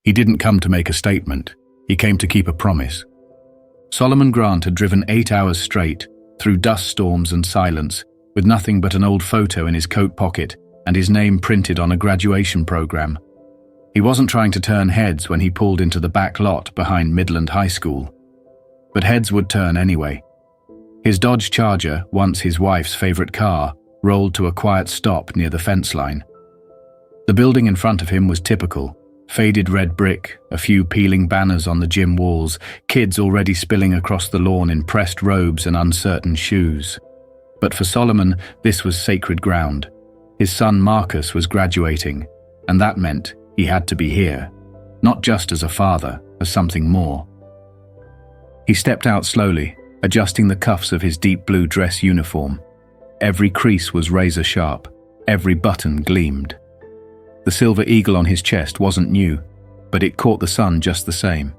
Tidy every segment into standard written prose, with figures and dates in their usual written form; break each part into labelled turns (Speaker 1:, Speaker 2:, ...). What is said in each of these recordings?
Speaker 1: He didn't come to make a statement. He came to keep a promise. Solomon Grant had driven 8 hours straight, through dust storms and silence, with nothing but an old photo in his coat pocket and his name printed on a graduation program. He wasn't trying to turn heads when he pulled into the back lot behind Midland High School. But heads would turn anyway. His Dodge Charger, once his wife's favorite car, rolled to a quiet stop near the fence line. The building in front of him was typical. Faded red brick, a few peeling banners on the gym walls, kids already spilling across the lawn in pressed robes and uncertain shoes. But for Solomon, this was sacred ground. His son Marcus was graduating, and that meant he had to be here, not just as a father, as something more. He stepped out slowly, adjusting the cuffs of his deep blue dress uniform. Every crease was razor sharp, every button gleamed. The silver eagle on his chest wasn't new, but it caught the sun just the same.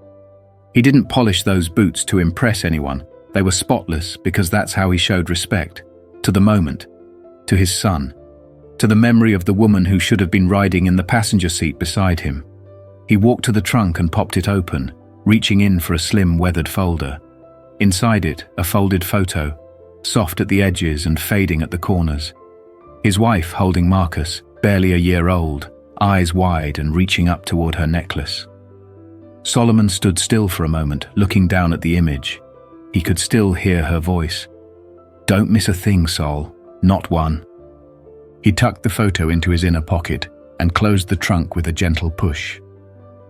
Speaker 1: He didn't polish those boots to impress anyone. They were spotless because that's how he showed respect. To the moment, to his son, to the memory of the woman who should have been riding in the passenger seat beside him. He walked to the trunk and popped it open, reaching in for a slim weathered folder. Inside it, a folded photo, soft at the edges and fading at the corners. His wife holding Marcus, barely a year old, eyes wide and reaching up toward her necklace. Solomon stood still for a moment, looking down at the image. He could still hear her voice. "Don't miss a thing, Sol. Not one." He tucked the photo into his inner pocket and closed the trunk with a gentle push.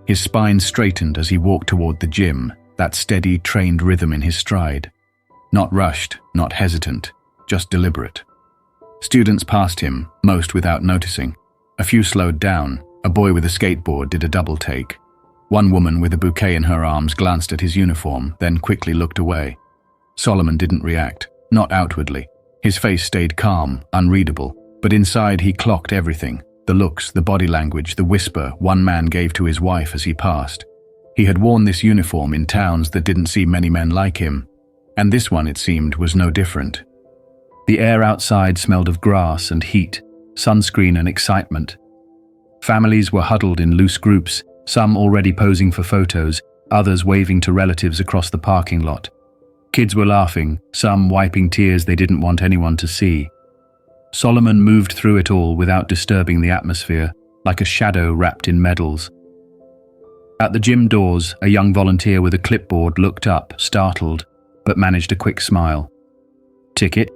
Speaker 1: His spine straightened as he walked toward the gym, that steady, trained rhythm in his stride. Not rushed, not hesitant, just deliberate. Students passed him, most without noticing. A few slowed down. A boy with a skateboard did a double take. One woman with a bouquet in her arms glanced at his uniform, then quickly looked away. Solomon didn't react, not outwardly. His face stayed calm, unreadable, but inside he clocked everything. The looks, the body language, the whisper one man gave to his wife as he passed. He had worn this uniform in towns that didn't see many men like him, and this one, it seemed, was no different. The air outside smelled of grass and heat, sunscreen and excitement. Families were huddled in loose groups, some already posing for photos, others waving to relatives across the parking lot. Kids were laughing, some wiping tears they didn't want anyone to see. Solomon moved through it all without disturbing the atmosphere, like a shadow wrapped in medals. At the gym doors, a young volunteer with a clipboard looked up, startled, but managed a quick smile. "Ticket?"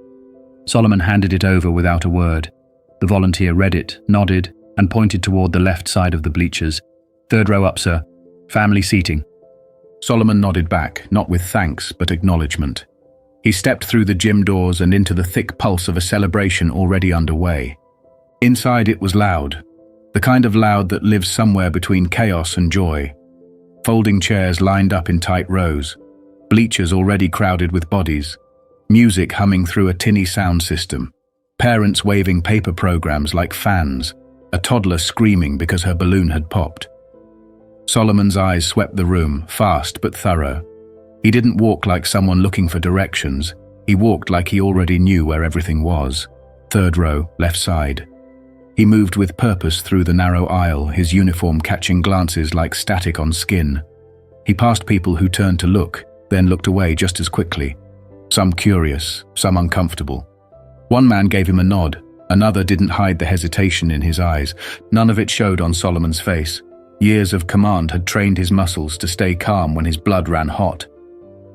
Speaker 1: Solomon handed it over without a word. The volunteer read it, nodded, and pointed toward the left side of the bleachers. "Third row up, sir. Family seating." Solomon nodded back, not with thanks, but acknowledgement. He stepped through the gym doors and into the thick pulse of a celebration already underway. Inside it was loud, the kind of loud that lives somewhere between chaos and joy. Folding chairs lined up in tight rows, bleachers already crowded with bodies, music humming through a tinny sound system, parents waving paper programs like fans, a toddler screaming because her balloon had popped. Solomon's eyes swept the room, fast but thorough. He didn't walk like someone looking for directions. He walked like he already knew where everything was. Third row, left side. He moved with purpose through the narrow aisle, his uniform catching glances like static on skin. He passed people who turned to look, then looked away just as quickly. Some curious, some uncomfortable. One man gave him a nod. Another didn't hide the hesitation in his eyes. None of it showed on Solomon's face. Years of command had trained his muscles to stay calm when his blood ran hot.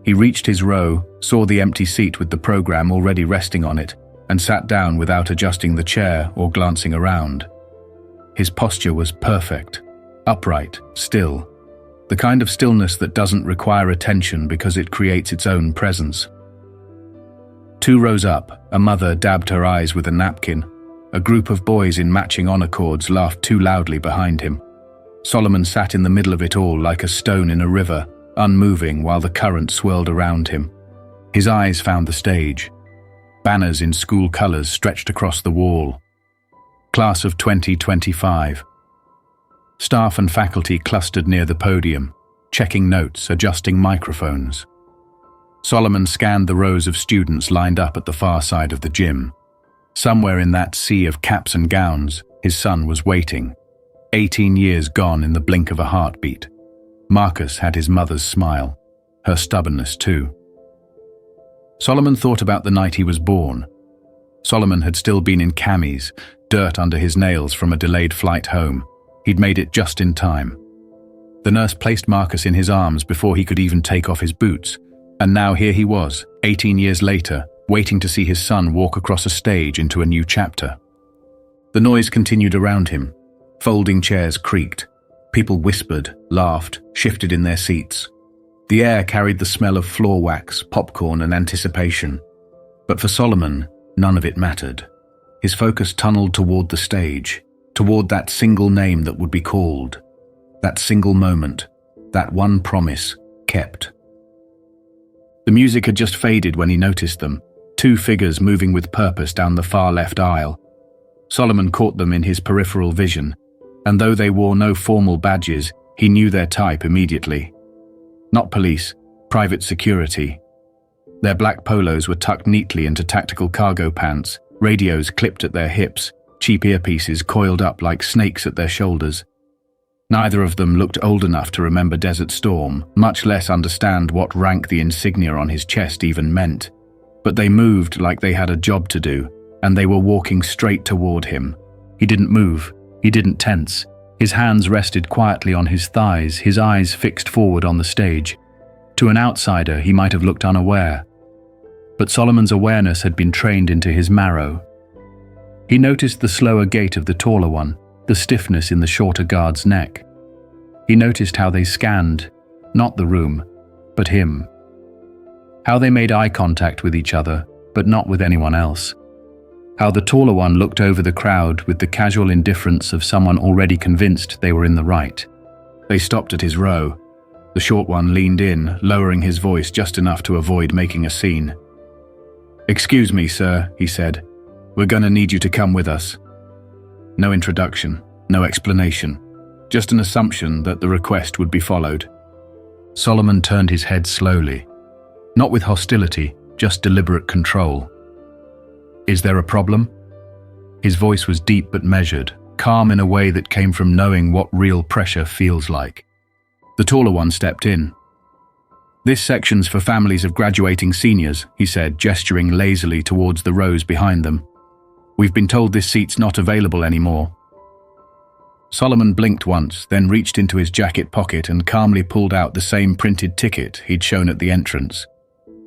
Speaker 1: He reached his row, saw the empty seat with the program already resting on it, and sat down without adjusting the chair or glancing around. His posture was perfect, upright, still. The kind of stillness that doesn't require attention because it creates its own presence. 2 rows up, a mother dabbed her eyes with a napkin. A group of boys in matching honor cords laughed too loudly behind him. Solomon sat in the middle of it all like a stone in a river, unmoving while the current swirled around him. His eyes found the stage. Banners in school colors stretched across the wall. Class of 2025. Staff and faculty clustered near the podium, checking notes, adjusting microphones. Solomon scanned the rows of students lined up at the far side of the gym. Somewhere in that sea of caps and gowns, his son was waiting. 18 years gone in the blink of a heartbeat. Marcus had his mother's smile, her stubbornness too. Solomon thought about the night he was born. Solomon had still been in camis, dirt under his nails from a delayed flight home. He'd made it just in time. The nurse placed Marcus in his arms before he could even take off his boots, and now here he was, 18 years later, waiting to see his son walk across a stage into a new chapter. The noise continued around him. Folding chairs creaked. People whispered, laughed, shifted in their seats. The air carried the smell of floor wax, popcorn, and anticipation. But for Solomon, none of it mattered. His focus tunneled toward the stage, toward that single name that would be called, that single moment, that one promise kept. The music had just faded when he noticed them, two figures moving with purpose down the far left aisle. Solomon caught them in his peripheral vision, and though they wore no formal badges, he knew their type immediately. Not police, private security. Their black polos were tucked neatly into tactical cargo pants, radios clipped at their hips, cheap earpieces coiled up like snakes at their shoulders. Neither of them looked old enough to remember Desert Storm, much less understand what rank the insignia on his chest even meant. But they moved like they had a job to do, and they were walking straight toward him. He didn't move. He didn't tense. His hands rested quietly on his thighs, his eyes fixed forward on the stage. To an outsider, he might have looked unaware. But Solomon's awareness had been trained into his marrow. He noticed the slower gait of the taller one, the stiffness in the shorter guard's neck. He noticed how they scanned, not the room, but him. How they made eye contact with each other, but not with anyone else. How the taller one looked over the crowd with the casual indifference of someone already convinced they were in the right. They stopped at his row. The short one leaned in, lowering his voice just enough to avoid making a scene. "Excuse me, sir," he said. "We're gonna need you to come with us." No introduction, no explanation, just an assumption that the request would be followed. Solomon turned his head slowly, not with hostility, just deliberate control. "Is there a problem?" His voice was deep but measured, calm in a way that came from knowing what real pressure feels like. The taller one stepped in. "This section's for families of graduating seniors," he said, gesturing lazily towards the rows behind them. "We've been told this seat's not available anymore." Solomon blinked once, then reached into his jacket pocket and calmly pulled out the same printed ticket he'd shown at the entrance.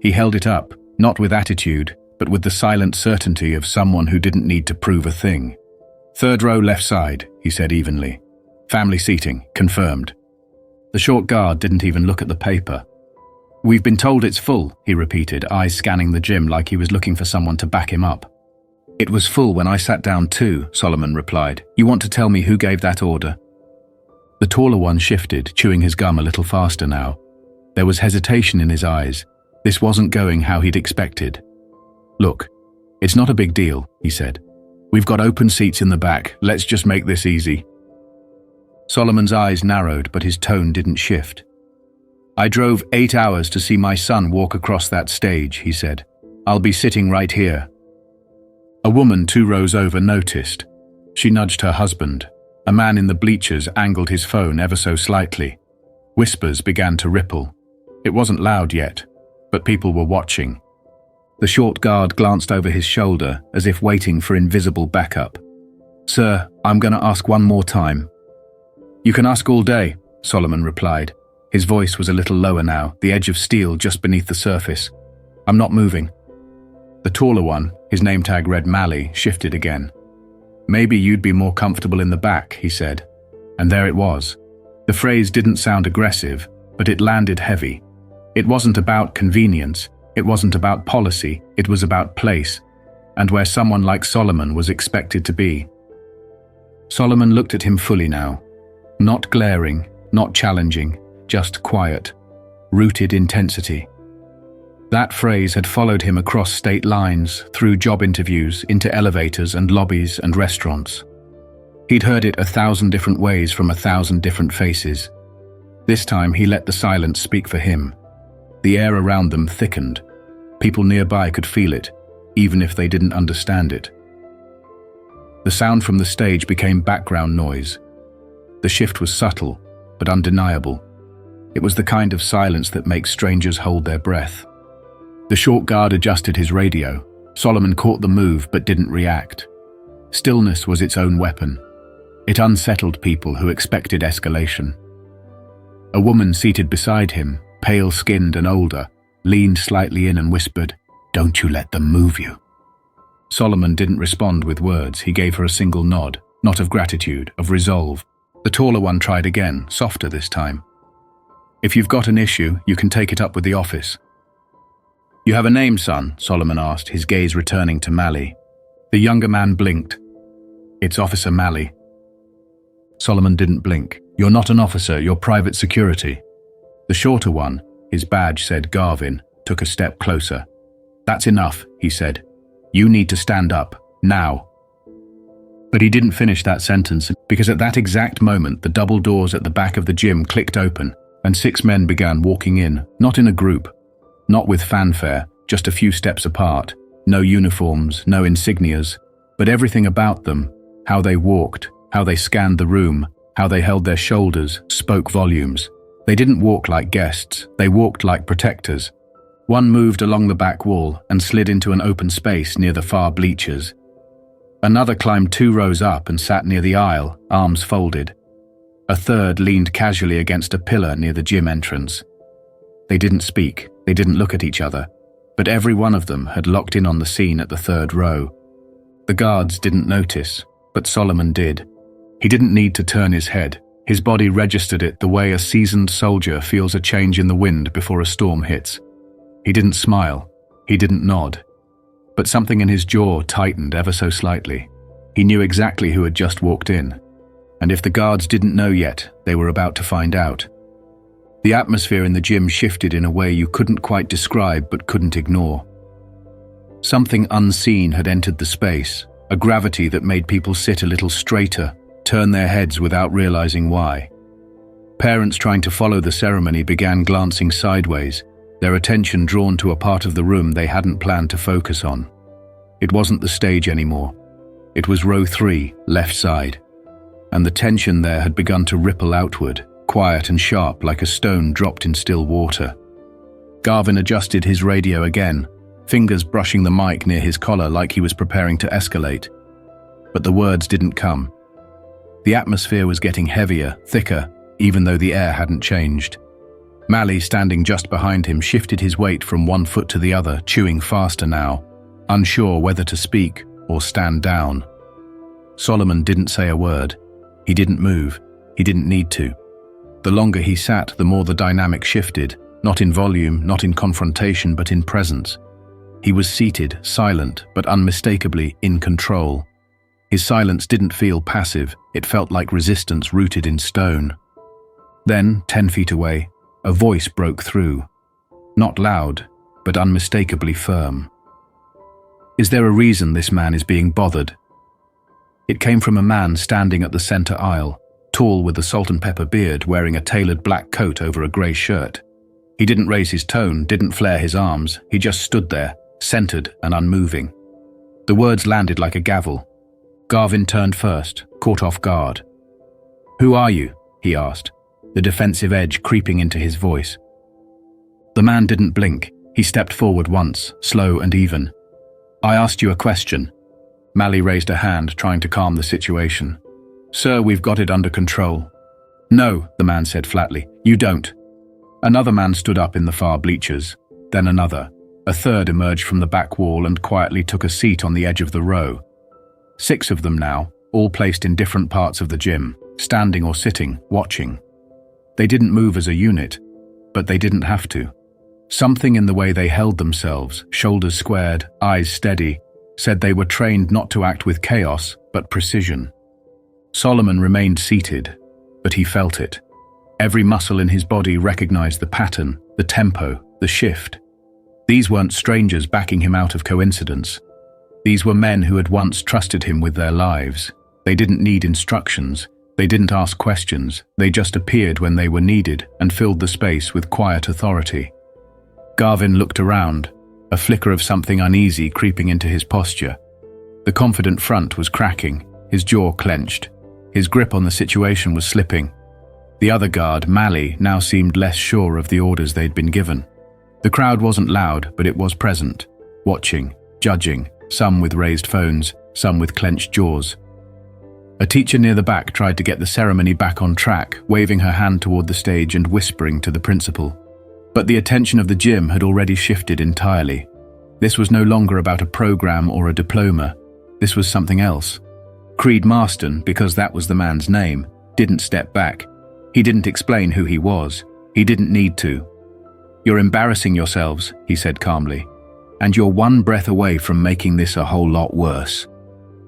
Speaker 1: He held it up, not with attitude, but with the silent certainty of someone who didn't need to prove a thing. "Third row left side," he said evenly. "Family seating, confirmed." The short guard didn't even look at the paper. "We've been told it's full," he repeated, eyes scanning the gym like he was looking for someone to back him up. "It was full when I sat down too," Solomon replied. "You want to tell me who gave that order?" The taller one shifted, chewing his gum a little faster now. There was hesitation in his eyes. This wasn't going how he'd expected. "Look, it's not a big deal," he said. "We've got open seats in the back. Let's just make this easy." Solomon's eyes narrowed, but his tone didn't shift. "I drove 8 hours to see my son walk across that stage," he said. "I'll be sitting right here." A woman 2 rows over noticed. She nudged her husband. A man in the bleachers angled his phone ever so slightly. Whispers began to ripple. It wasn't loud yet, but people were watching. The short guard glanced over his shoulder as if waiting for invisible backup. "Sir, I'm going to ask one more time." "You can ask all day," Solomon replied. His voice was a little lower now, the edge of steel just beneath the surface. "I'm not moving." The taller one, his name tag read Mally, shifted again. "Maybe you'd be more comfortable in the back," he said. And there it was. The phrase didn't sound aggressive, but it landed heavy. It wasn't about convenience. It wasn't about policy, it was about place, and where someone like Solomon was expected to be. Solomon looked at him fully now. Not glaring, not challenging, just quiet, rooted intensity. That phrase had followed him across state lines, through job interviews, into elevators and lobbies and restaurants. He'd heard it 1,000 different ways from 1,000 different faces. This time he let the silence speak for him. The air around them thickened. People nearby could feel it, even if they didn't understand it. The sound from the stage became background noise. The shift was subtle, but undeniable. It was the kind of silence that makes strangers hold their breath. The short guard adjusted his radio. Solomon caught the move but didn't react. Stillness was its own weapon. It unsettled people who expected escalation. A woman seated beside him, pale-skinned and older, leaned slightly in and whispered, "Don't you let them move you." Solomon didn't respond with words. He gave her a single nod, not of gratitude, of resolve. The taller one tried again, softer this time. "If you've got an issue, you can take it up with the office." "You have a name, son?" Solomon asked, his gaze returning to Mally. The younger man blinked. "It's Officer Mally." Solomon didn't blink. "You're not an officer, you're private security." The shorter one, his badge said Garvin, took a step closer. "That's enough," he said. "You need to stand up, now." But he didn't finish that sentence, because at that exact moment the double doors at the back of the gym clicked open, and 6 men began walking in, not in a group, not with fanfare, just a few steps apart, no uniforms, no insignias, but everything about them, how they walked, how they scanned the room, how they held their shoulders, spoke volumes. They didn't walk like guests, they walked like protectors. One moved along the back wall and slid into an open space near the far bleachers. Another climbed 2 rows up and sat near the aisle, arms folded. A third leaned casually against a pillar near the gym entrance. They didn't speak, they didn't look at each other, but every one of them had locked in on the scene at the 3rd row. The guards didn't notice, but Solomon did. He didn't need to turn his head. His body registered it the way a seasoned soldier feels a change in the wind before a storm hits. He didn't smile. He didn't nod. But something in his jaw tightened ever so slightly. He knew exactly who had just walked in. And if the guards didn't know yet, they were about to find out. The atmosphere in the gym shifted in a way you couldn't quite describe but couldn't ignore. Something unseen had entered the space, a gravity that made people sit a little straighter, turn their heads without realizing why. Parents trying to follow the ceremony began glancing sideways, their attention drawn to a part of the room they hadn't planned to focus on. It wasn't the stage anymore. It was row 3, left side. And the tension there had begun to ripple outward, quiet and sharp like a stone dropped in still water. Garvin adjusted his radio again, fingers brushing the mic near his collar like he was preparing to escalate. But the words didn't come. The atmosphere was getting heavier, thicker, even though the air hadn't changed. Mally, standing just behind him, shifted his weight from one foot to the other, chewing faster now, unsure whether to speak or stand down. Solomon didn't say a word. He didn't move. He didn't need to. The longer he sat, the more the dynamic shifted, not in volume, not in confrontation, but in presence. He was seated, silent, but unmistakably in control. His silence didn't feel passive, it felt like resistance rooted in stone. Then, 10 feet away, a voice broke through. Not loud, but unmistakably firm. "Is there a reason this man is being bothered?" It came from a man standing at the center aisle, tall with a salt and pepper beard, wearing a tailored black coat over a grey shirt. He didn't raise his tone, didn't flare his arms, he just stood there, centered and unmoving. The words landed like a gavel. Garvin turned first, caught off guard. "Who are you?" he asked, the defensive edge creeping into his voice. The man didn't blink. He stepped forward once, slow and even. "I asked you a question." Mally raised a hand, trying to calm the situation. "Sir, we've got it under control." "No," the man said flatly, "you don't." Another man stood up in the far bleachers, then another. A third emerged from the back wall and quietly took a seat on the edge of the row. 6 of them now, all placed in different parts of the gym, standing or sitting, watching. They didn't move as a unit, but they didn't have to. Something in the way they held themselves, shoulders squared, eyes steady, said they were trained not to act with chaos, but precision. Solomon remained seated, but he felt it. Every muscle in his body recognized the pattern, the tempo, the shift. These weren't strangers backing him out of coincidence. These were men who had once trusted him with their lives. They didn't need instructions. They didn't ask questions. They just appeared when they were needed and filled the space with quiet authority. Garvin looked around, a flicker of something uneasy creeping into his posture. The confident front was cracking, his jaw clenched. His grip on the situation was slipping. The other guard, Mally, now seemed less sure of the orders they'd been given. The crowd wasn't loud, but it was present, watching, judging, some with raised phones, some with clenched jaws. A teacher near the back tried to get the ceremony back on track, waving her hand toward the stage and whispering to the principal. But the attention of the gym had already shifted entirely. This was no longer about a program or a diploma. This was something else. Creed Marston, because that was the man's name, didn't step back. He didn't explain who he was. He didn't need to. "You're embarrassing yourselves," he said calmly. "And you're one breath away from making this a whole lot worse."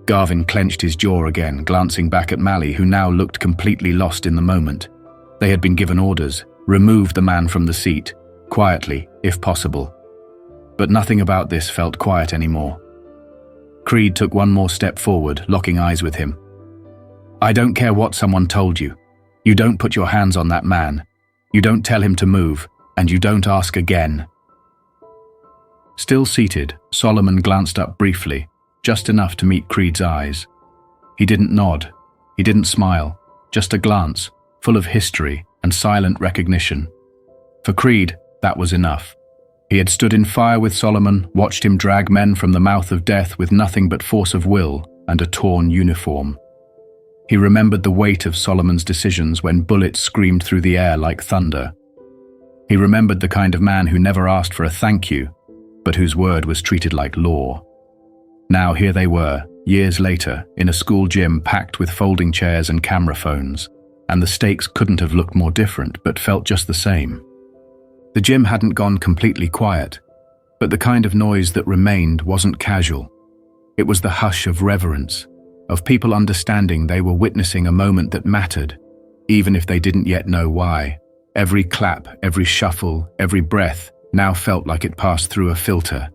Speaker 1: Garvin clenched his jaw again, glancing back at Mally, who now looked completely lost in the moment. They had been given orders: remove the man from the seat, quietly, if possible. But nothing about this felt quiet anymore. Creed took one more step forward, locking eyes with him. "I don't care what someone told you. You don't put your hands on that man. You don't tell him to move, and you don't ask again." Still seated, Solomon glanced up briefly, just enough to meet Creed's eyes. He didn't nod. He didn't smile. Just a glance, full of history and silent recognition. For Creed, that was enough. He had stood in fire with Solomon, watched him drag men from the mouth of death with nothing but force of will and a torn uniform. He remembered the weight of Solomon's decisions when bullets screamed through the air like thunder. He remembered the kind of man who never asked for a thank you, but whose word was treated like law. Now here they were, years later, in a school gym packed with folding chairs and camera phones, and the stakes couldn't have looked more different, but felt just the same. The gym hadn't gone completely quiet, but the kind of noise that remained wasn't casual. It was the hush of reverence, of people understanding they were witnessing a moment that mattered, even if they didn't yet know why. Every clap, every shuffle, every breath now felt like it passed through a filter.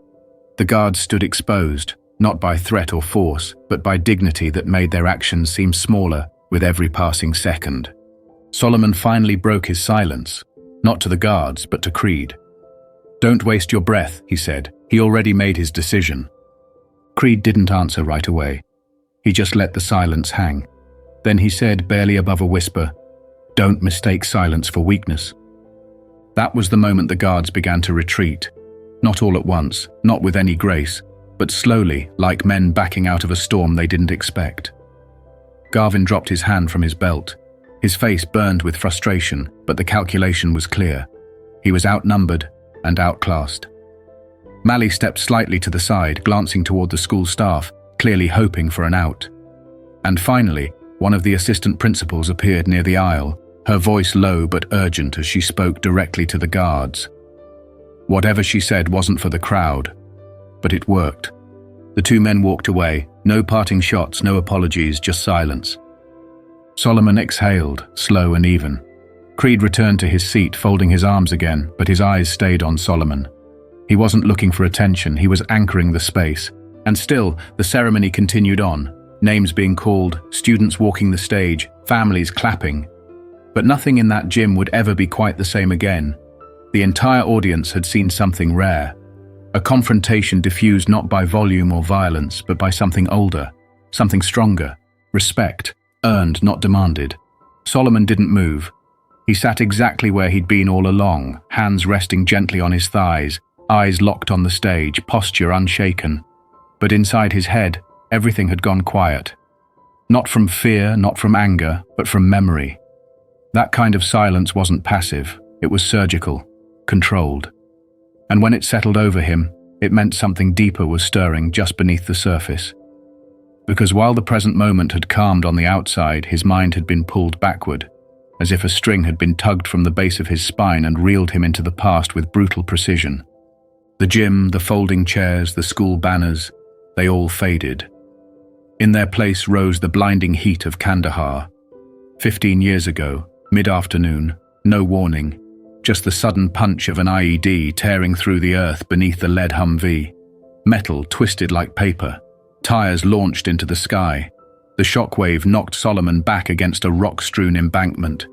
Speaker 1: The guards stood exposed, not by threat or force, but by dignity that made their actions seem smaller with every passing second. Solomon finally broke his silence, not to the guards, but to Creed. "Don't waste your breath," he said. He already made his decision. Creed didn't answer right away. He just let the silence hang. Then he said, barely above a whisper, "Don't mistake silence for weakness." That was the moment the guards began to retreat. Not all at once, not with any grace, but slowly, like men backing out of a storm they didn't expect. Garvin dropped his hand from his belt. His face burned with frustration, but the calculation was clear. He was outnumbered and outclassed. Mally stepped slightly to the side, glancing toward the school staff, clearly hoping for an out. And finally, one of the assistant principals appeared near the aisle, her voice low but urgent as she spoke directly to the guards. Whatever she said wasn't for the crowd, but it worked. The two men walked away, no parting shots, no apologies, just silence. Solomon exhaled, slow and even. Creed returned to his seat, folding his arms again, but his eyes stayed on Solomon. He wasn't looking for attention, he was anchoring the space. And still, the ceremony continued on, names being called, students walking the stage, families clapping. But nothing in that gym would ever be quite the same again. The entire audience had seen something rare. A confrontation diffused not by volume or violence, but by something older, something stronger. Respect, earned, not demanded. Solomon didn't move. He sat exactly where he'd been all along, hands resting gently on his thighs, eyes locked on the stage, posture unshaken. But inside his head, everything had gone quiet. Not from fear, not from anger, but from memory. That kind of silence wasn't passive, it was surgical, controlled. And when it settled over him, it meant something deeper was stirring just beneath the surface. Because while the present moment had calmed on the outside, his mind had been pulled backward, as if a string had been tugged from the base of his spine and reeled him into the past with brutal precision. The gym, the folding chairs, the school banners, they all faded. In their place rose the blinding heat of Kandahar. 15 years ago, mid-afternoon, no warning, just the sudden punch of an IED tearing through the earth beneath the lead Humvee. Metal twisted like paper, tires launched into the sky. The shockwave knocked Solomon back against a rock-strewn embankment.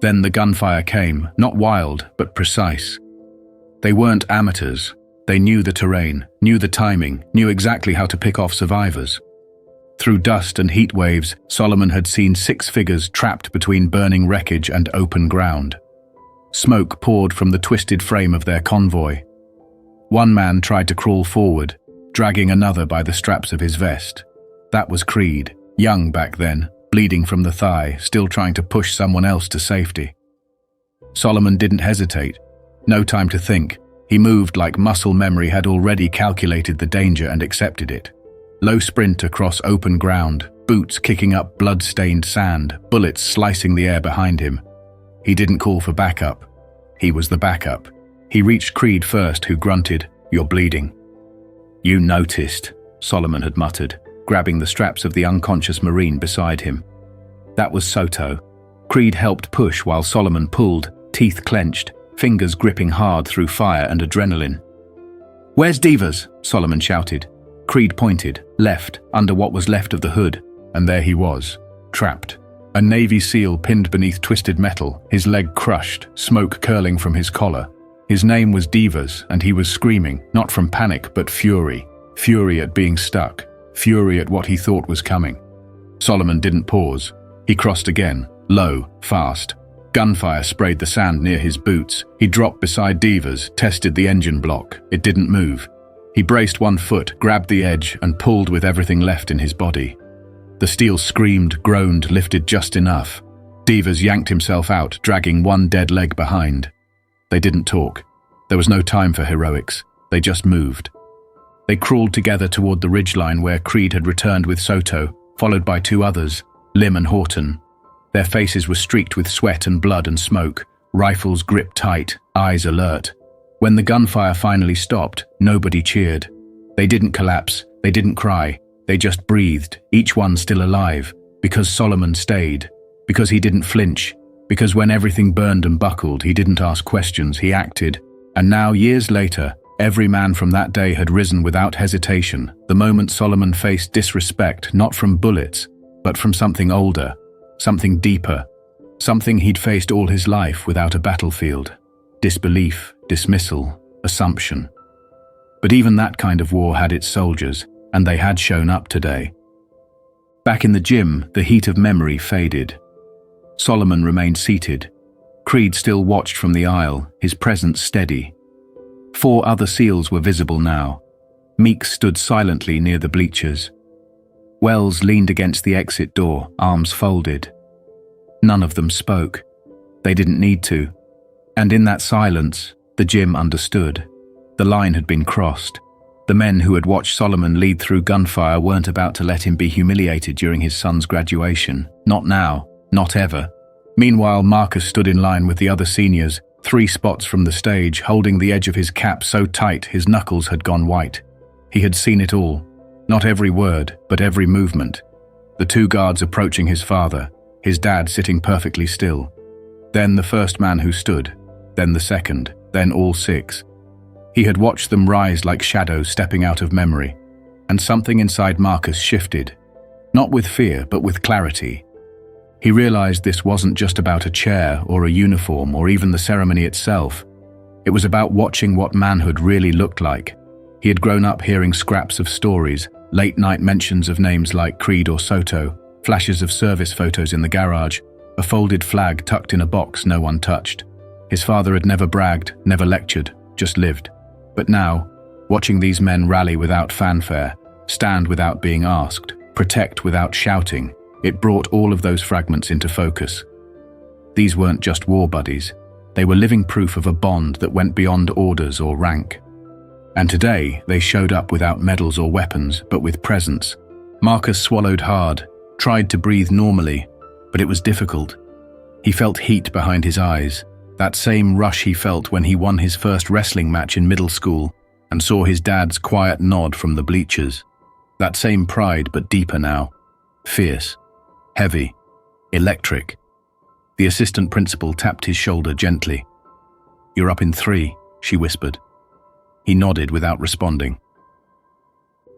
Speaker 1: Then the gunfire came, not wild, but precise. They weren't amateurs. They knew the terrain, knew the timing, knew exactly how to pick off survivors. Through dust and heat waves, Solomon had seen 6 figures trapped between burning wreckage and open ground. Smoke poured from the twisted frame of their convoy. One man tried to crawl forward, dragging another by the straps of his vest. That was Creed, young back then, bleeding from the thigh, still trying to push someone else to safety. Solomon didn't hesitate. No time to think. He moved like muscle memory had already calculated the danger and accepted it. Low sprint across open ground, boots kicking up blood-stained sand, bullets slicing the air behind him. He didn't call for backup. He was the backup. He reached Creed first, who grunted, "You're bleeding." "You noticed," Solomon had muttered, grabbing the straps of the unconscious Marine beside him. That was Soto. Creed helped push while Solomon pulled, teeth clenched, fingers gripping hard through fire and adrenaline. "Where's Divas?" Solomon shouted. Creed pointed, left, under what was left of the hood, and there he was, trapped. A Navy SEAL pinned beneath twisted metal, his leg crushed, smoke curling from his collar. His name was Divas, and he was screaming, not from panic but fury. Fury at being stuck, fury at what he thought was coming. Solomon didn't pause. He crossed again, low, fast. Gunfire sprayed the sand near his boots. He dropped beside Divas, tested the engine block. It didn't move. He braced one foot, grabbed the edge, and pulled with everything left in his body. The steel screamed, groaned, lifted just enough. Divas yanked himself out, dragging one dead leg behind. They didn't talk. There was no time for heroics. They just moved. They crawled together toward the ridgeline where Creed had returned with Soto, followed by 2 others, Lim and Horton. Their faces were streaked with sweat and blood and smoke, rifles gripped tight, eyes alert. When the gunfire finally stopped, nobody cheered. They didn't collapse, they didn't cry, they just breathed, each one still alive, because Solomon stayed, because he didn't flinch, because when everything burned and buckled, he didn't ask questions, he acted. And now, years later, every man from that day had risen without hesitation, the moment Solomon faced disrespect, not from bullets, but from something older, something deeper, something he'd faced all his life without a battlefield. Disbelief, dismissal, assumption. But even that kind of war had its soldiers, and they had shown up today. Back in the gym, the heat of memory faded. Solomon remained seated. Creed still watched from the aisle, his presence steady. 4 other SEALs were visible now. Meeks stood silently near the bleachers. Wells leaned against the exit door, arms folded. None of them spoke. They didn't need to. And in that silence, the gym understood. The line had been crossed. The men who had watched Solomon lead through gunfire weren't about to let him be humiliated during his son's graduation. Not now, not ever. Meanwhile, Marcus stood in line with the other seniors, 3 spots from the stage, holding the edge of his cap so tight his knuckles had gone white. He had seen it all. Not every word, but every movement. The 2 guards approaching his father, his dad sitting perfectly still. Then the first man who stood, then the second, then all 6. He had watched them rise like shadows stepping out of memory, and something inside Marcus shifted, not with fear, but with clarity. He realized this wasn't just about a chair or a uniform or even the ceremony itself. It was about watching what manhood really looked like. He had grown up hearing scraps of stories, late-night mentions of names like Creed or Soto, flashes of service photos in the garage, a folded flag tucked in a box no one touched. His father had never bragged, never lectured, just lived. But now, watching these men rally without fanfare, stand without being asked, protect without shouting, it brought all of those fragments into focus. These weren't just war buddies. They were living proof of a bond that went beyond orders or rank. And today, they showed up without medals or weapons, but with presence. Marcus swallowed hard, tried to breathe normally, but it was difficult. He felt heat behind his eyes, that same rush he felt when he won his first wrestling match in middle school and saw his dad's quiet nod from the bleachers. That same pride, but deeper now. Fierce, heavy, electric. The assistant principal tapped his shoulder gently. "You're up in 3, she whispered. He nodded without responding.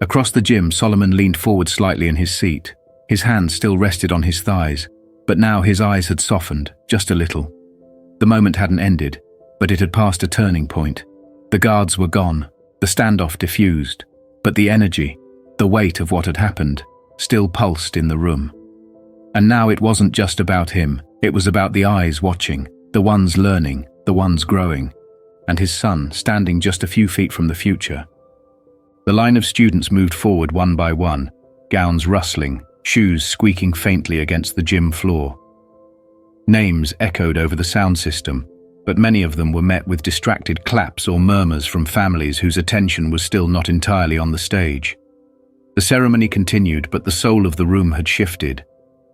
Speaker 1: Across the gym, Solomon leaned forward slightly in his seat. His hands still rested on his thighs, but now his eyes had softened, just a little. The moment hadn't ended, but it had passed a turning point. The guards were gone, the standoff diffused, but the energy, the weight of what had happened, still pulsed in the room. And now it wasn't just about him, it was about the eyes watching, the ones learning, the ones growing, and his son standing just a few feet from the future. The line of students moved forward one by one, gowns rustling, shoes squeaking faintly against the gym floor. Names echoed over the sound system, but many of them were met with distracted claps or murmurs from families whose attention was still not entirely on the stage. The ceremony continued, but the soul of the room had shifted.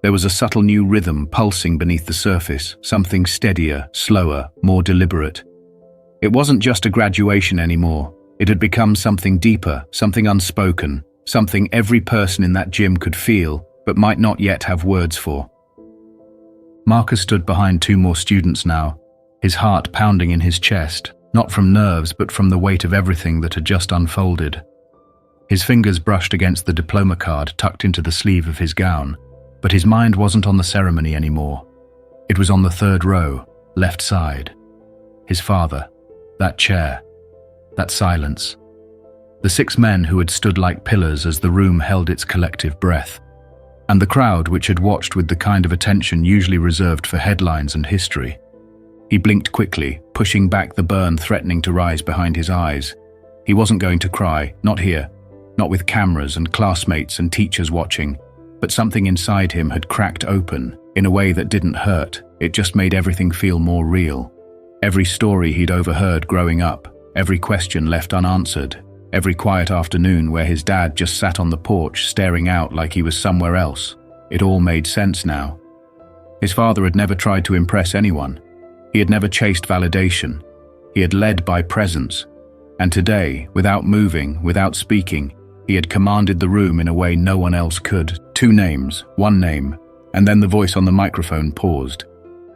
Speaker 1: There was a subtle new rhythm pulsing beneath the surface, something steadier, slower, more deliberate. It wasn't just a graduation anymore. It had become something deeper, something unspoken, something every person in that gym could feel, but might not yet have words for. Marcus stood behind two more students now, his heart pounding in his chest, not from nerves but from the weight of everything that had just unfolded. His fingers brushed against the diploma card tucked into the sleeve of his gown, but his mind wasn't on the ceremony anymore. It was on the third row, left side. His father, that chair, that silence. The 6 men who had stood like pillars as the room held its collective breath, and the crowd which had watched with the kind of attention usually reserved for headlines and history. He blinked quickly, pushing back the burn threatening to rise behind his eyes. He wasn't going to cry, not here, not with cameras and classmates and teachers watching, but something inside him had cracked open in a way that didn't hurt. It just made everything feel more real. Every story he'd overheard growing up, every question left unanswered, every quiet afternoon where his dad just sat on the porch staring out like he was somewhere else. It all made sense now. His father had never tried to impress anyone. He had never chased validation. He had led by presence. And today, without moving, without speaking, he had commanded the room in a way no one else could. 2 names, 1 name, and then the voice on the microphone paused.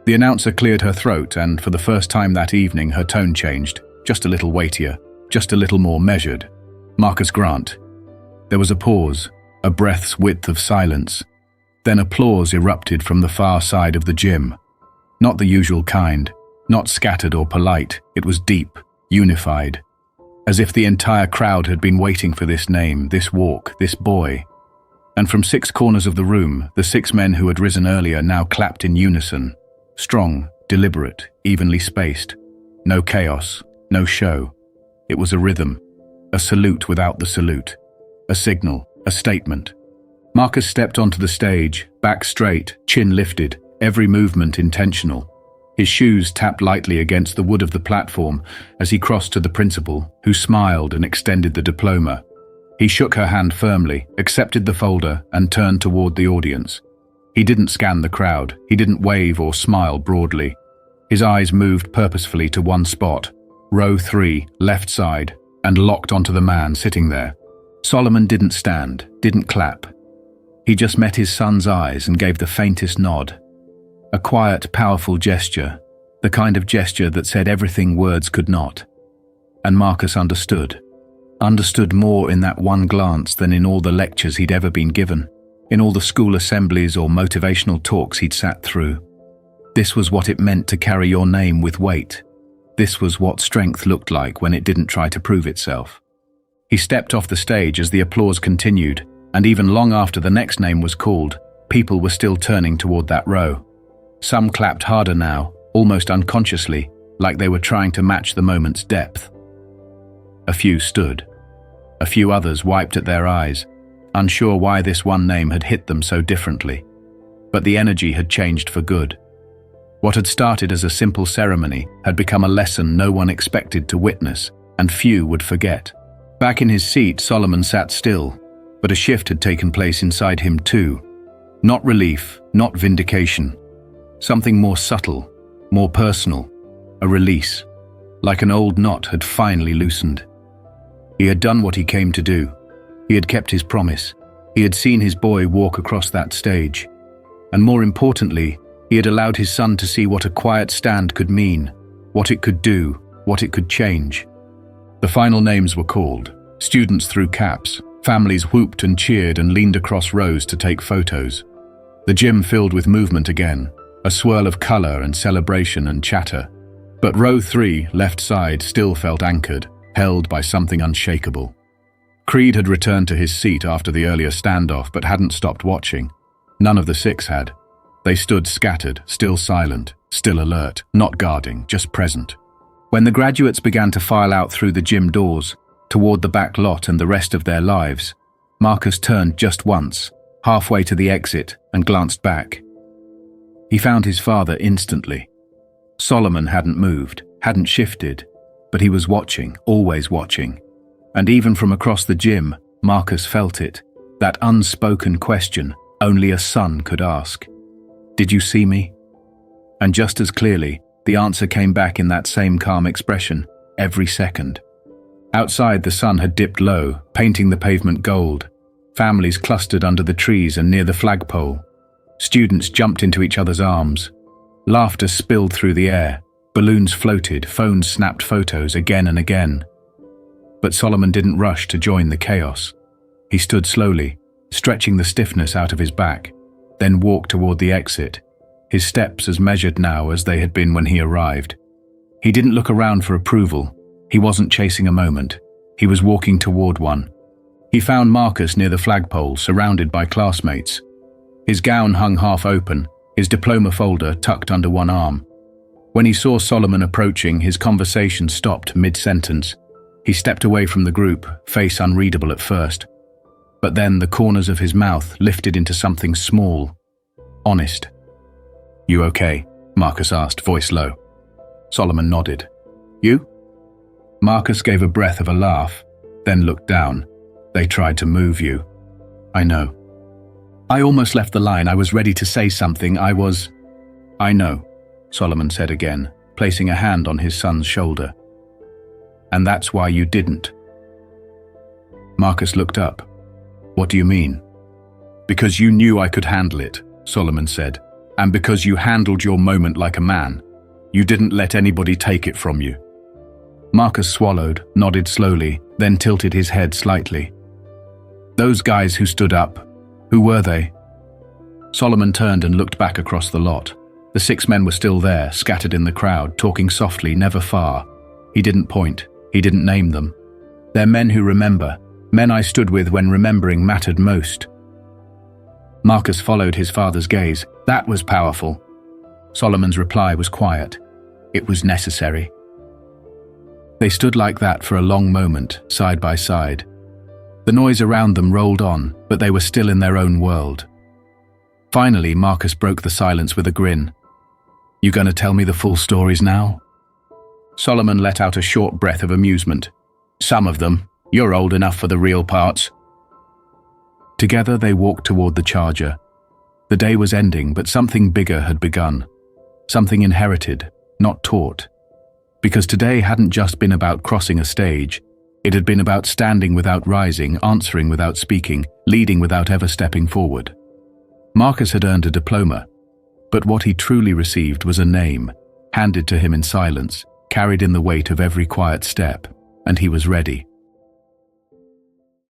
Speaker 1: The announcer cleared her throat, and for the first time that evening her tone changed, just a little weightier, just a little more measured. Marcus Grant. There was a pause, a breath's width of silence. Then applause erupted from the far side of the gym. Not the usual kind, not scattered or polite, it was deep, unified. As if the entire crowd had been waiting for this name, this walk, this boy. And from 6 corners of the room, the 6 men who had risen earlier now clapped in unison. Strong, deliberate, evenly spaced. No chaos, no show. It was a rhythm, a salute without the salute, a signal, a statement. Marcus stepped onto the stage, back straight, chin lifted, every movement intentional. His shoes tapped lightly against the wood of the platform as he crossed to the principal, who smiled and extended the diploma. He shook her hand firmly, accepted the folder, and turned toward the audience. He didn't scan the crowd, he didn't wave or smile broadly. His eyes moved purposefully to one spot, row 3, left side, and locked onto the man sitting there. Solomon didn't stand, didn't clap. He just met his son's eyes and gave the faintest nod. A quiet, powerful gesture, the kind of gesture that said everything words could not. And Marcus understood more in that one glance than in all the lectures he'd ever been given, in all the school assemblies or motivational talks he'd sat through. This was what it meant to carry your name with weight. This was what strength looked like when it didn't try to prove itself. He stepped off the stage as the applause continued, and even long after the next name was called, people were still turning toward that row. Some clapped harder now, almost unconsciously, like they were trying to match the moment's depth. A few stood. A few others wiped at their eyes, unsure why this one name had hit them so differently. But the energy had changed for good. What had started as a simple ceremony had become a lesson no one expected to witness, and few would forget. Back in his seat, Solomon sat still, but a shift had taken place inside him too. Not relief, not vindication. Something more subtle, more personal, a release, like an old knot had finally loosened. He had done what he came to do. He had kept his promise. He had seen his boy walk across that stage. And more importantly, he had allowed his son to see what a quiet stand could mean, what it could do, what it could change. The final names were called. Students threw caps. Families whooped and cheered and leaned across rows to take photos. The gym filled with movement again, a swirl of color and celebration and chatter. But row 3, left side, still felt anchored, held by something unshakable. Creed had returned to his seat after the earlier standoff but hadn't stopped watching. None of the six had. They stood scattered, still silent, still alert, not guarding, just present. When the graduates began to file out through the gym doors, toward the back lot and the rest of their lives, Marcus turned just once, halfway to the exit, and glanced back. He found his father instantly. Solomon hadn't moved, hadn't shifted, but he was watching, always watching. And even from across the gym, Marcus felt it, that unspoken question only a son could ask. "Did you see me?" And just as clearly, the answer came back in that same calm expression, every second. Outside, the sun had dipped low, painting the pavement gold. Families clustered under the trees and near the flagpole. Students jumped into each other's arms. Laughter spilled through the air. Balloons floated, phones snapped photos again and again. But Solomon didn't rush to join the chaos. He stood slowly, stretching the stiffness out of his back, then walked toward the exit, his steps as measured now as they had been when he arrived. He didn't look around for approval. He wasn't chasing a moment. He was walking toward one. He found Marcus near the flagpole, surrounded by classmates. His gown hung half open, his diploma folder tucked under one arm. When he saw Solomon approaching, his conversation stopped mid-sentence. He stepped away from the group, face unreadable at first. But then the corners of his mouth lifted into something small, honest. "You okay?" Marcus asked, voice low. Solomon nodded. "You?" Marcus gave a breath of a laugh, then looked down. "They tried to move you." "I know." "I almost left the line. I was ready to say something. I know," Solomon said again, placing a hand on his son's shoulder. "And that's why you didn't." Marcus looked up. "What do you mean?" "Because you knew I could handle it," Solomon said, "and because you handled your moment like a man. You didn't let anybody take it from you." Marcus swallowed, nodded slowly, then tilted his head slightly. "Those guys who stood up, who were they?" Solomon turned and looked back across the lot. The 6 men were still there, scattered in the crowd, talking softly, never far. He didn't point. He didn't name them. "They're men who remember, men I stood with when remembering mattered most." Marcus followed his father's gaze. "That was powerful." Solomon's reply was quiet. "It was necessary." They stood like that for a long moment, side by side. The noise around them rolled on, but they were still in their own world. Finally, Marcus broke the silence with a grin. "You gonna tell me the full stories now?" Solomon let out a short breath of amusement. "Some of them. You're old enough for the real parts." Together they walked toward the charger. The day was ending, but something bigger had begun. Something inherited, not taught. Because today hadn't just been about crossing a stage. It had been about standing without rising, answering without speaking, leading without ever stepping forward. Marcus had earned a diploma, but what he truly received was a name, handed to him in silence, carried in the weight of every quiet step, and he was ready.